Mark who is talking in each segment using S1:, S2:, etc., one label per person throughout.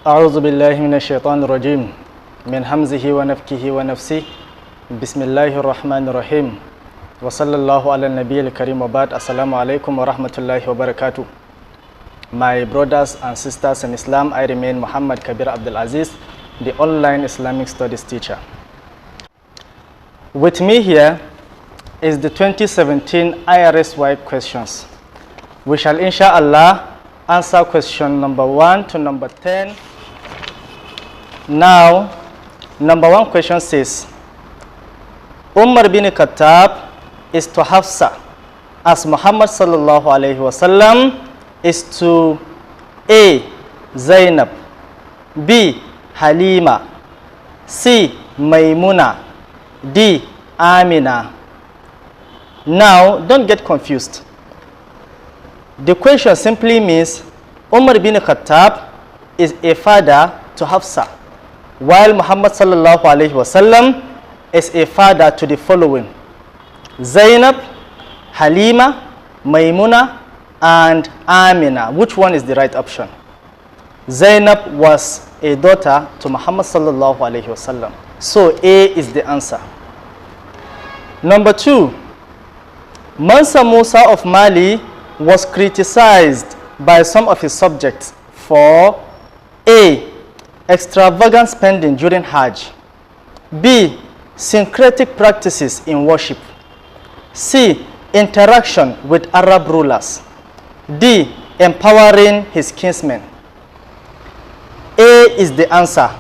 S1: أعوذ بالله من الشيطان الرجيم من همزه ونفكه ونفسه بسم الله الرحمن الرحيم وصلى الله على النبي الكريم وبعد السلام عليكم ورحمة الله وبركاته. My brothers and sisters in Islam, I remain Muhammad Kabir Abdul Aziz, the online Islamic studies teacher. With me here is the 2017 IRS WAEC questions. We shall inshallah answer question number 1 to number 10. Now, number 1 question says, Umar bin Khattab is to Hafsah as Muhammad sallallahu alayhi wasallam is to A. Zainab, B. Halima, C. Maimuna, D. Amina. Now, don't get confused. The question simply means Umar bin Khattab is a father to Hafsah, while Muhammad sallallahu alayhi wasallam is a father to the following: Zainab, Halima, Maimuna, and Amina. Which one is the right option? Zainab was a daughter to Muhammad sallallahu alayhi wasallam. So A is the answer. Number 2, Mansa Musa of Mali was criticized by some of his subjects for A. Extravagant spending during Hajj, B. Syncretic practices in worship, C. Interaction with Arab rulers, D. Empowering his kinsmen. A is the answer,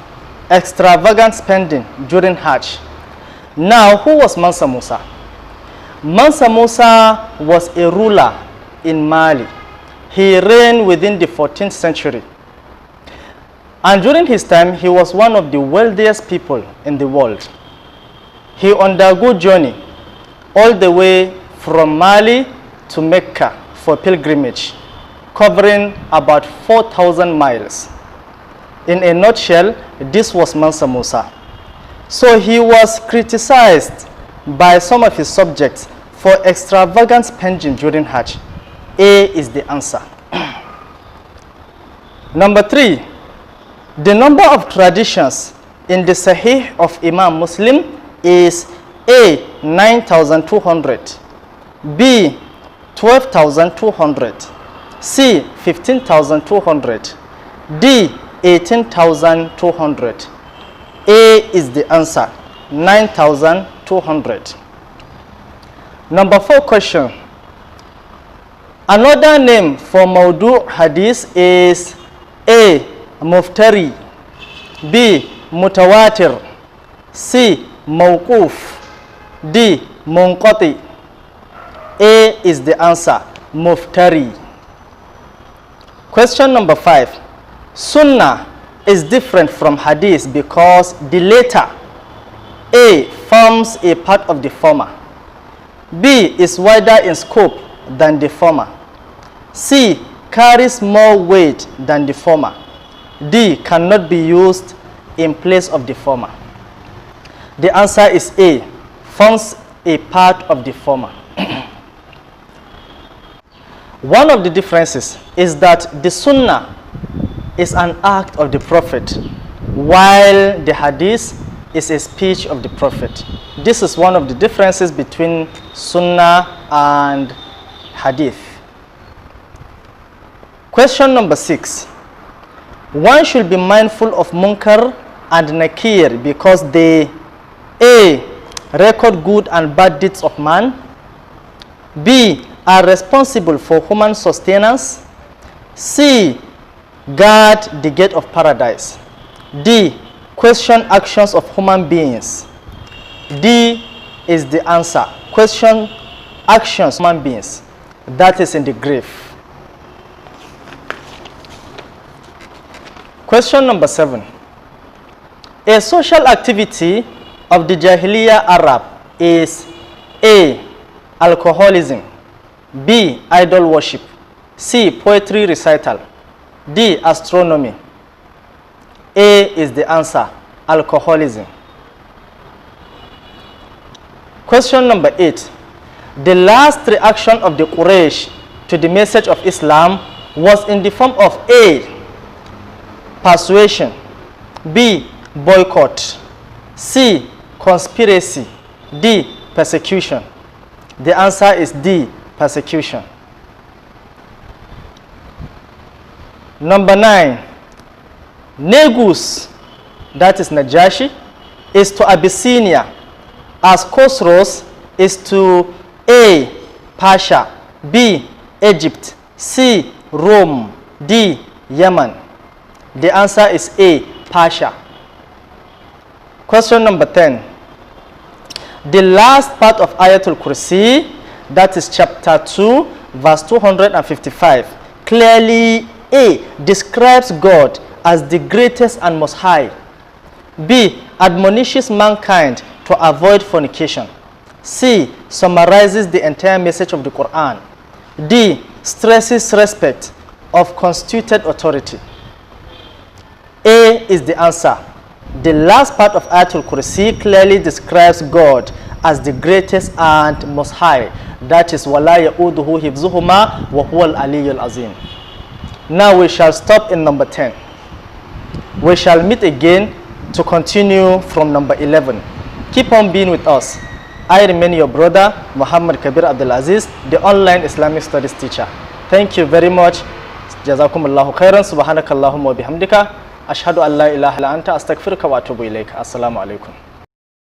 S1: extravagant spending during Hajj. Now, who was Mansa Musa? Mansa Musa was a ruler in Mali. He reigned within the 14th century. And during his time, he was one of the wealthiest people in the world. He underwent journey all the way from Mali to Mecca for pilgrimage, covering about 4,000 miles. In a nutshell, this was Mansa Musa. So he was criticized by some of his subjects for extravagant spending during Hajj. A is the answer. Number 3, the number of traditions in the Sahih of Imam Muslim is A. 9,200, B. 12,200, C. 15,200, D. 18,200. A is the answer, 9,200. Number 4 question. Another name for Mawdü Hadith is A. Muftari, B. Mutawatir, C. Mawquf, D. Munqati. A is the answer, Muftari. Question number 5. Sunnah is different from Hadith because the latter, A. forms a part of the former, B. is wider in scope than the former, C. carries more weight than the former, D. cannot be used in place of the former. The answer is A. forms a part of the former. One of the differences is that the Sunnah is an act of the Prophet, while the Hadith is a speech of the Prophet. This is one of the differences between Sunnah and Hadith. Question number 6. One should be mindful of Munkar and Nakir because they A. record good and bad deeds of man, B. are responsible for human sustenance, C. guard the gate of paradise, D. question actions of human beings. D is the answer, question actions of human beings, that is in the grave. Question number 7. A social activity of the Jähiliyyah Arab is A. alcoholism, B. idol worship, C. poetry recital, D. astronomy. A is the answer, alcoholism. Question number 8. The last reaction of the Quraysh to the message of Islam was in the form of A. persuasion. B, boycott. C, conspiracy. D, persecution. The answer is D, persecution. Number 9, Negus, that is Najashi, is to Abyssinia, as Chosroes is to A, Persia, B, Egypt, C, Rome, D, Yemen. The answer is A, Persia. Question number 10. The last part of Ayatul Kursi, that is chapter 2, verse 255, clearly A, describes God as the greatest and most high. B, admonishes mankind to avoid fornication. C, summarizes the entire message of the Quran. D, stresses respect of constituted authority. A is the answer. The last part of Ayatul Kursi clearly describes God as the greatest and most high. That is وَلَا يَؤُودُهُ حِفْظُهُمَا وَهُوَ الْعَلِيُّ الْعَظِيمُ. Now we shall stop in number 10. We shall meet again to continue from number 11. Keep on being with us. I remain your brother, Muhammad Kabir Abdulaziz, the online Islamic studies teacher. Thank you very much. Jazakumullahu khairan. Subhanakallahumma wa bihamdika. Ashhadu an la ilaha illa anta astaghfiruka wa atubu ilaik. Assalamu alaikum.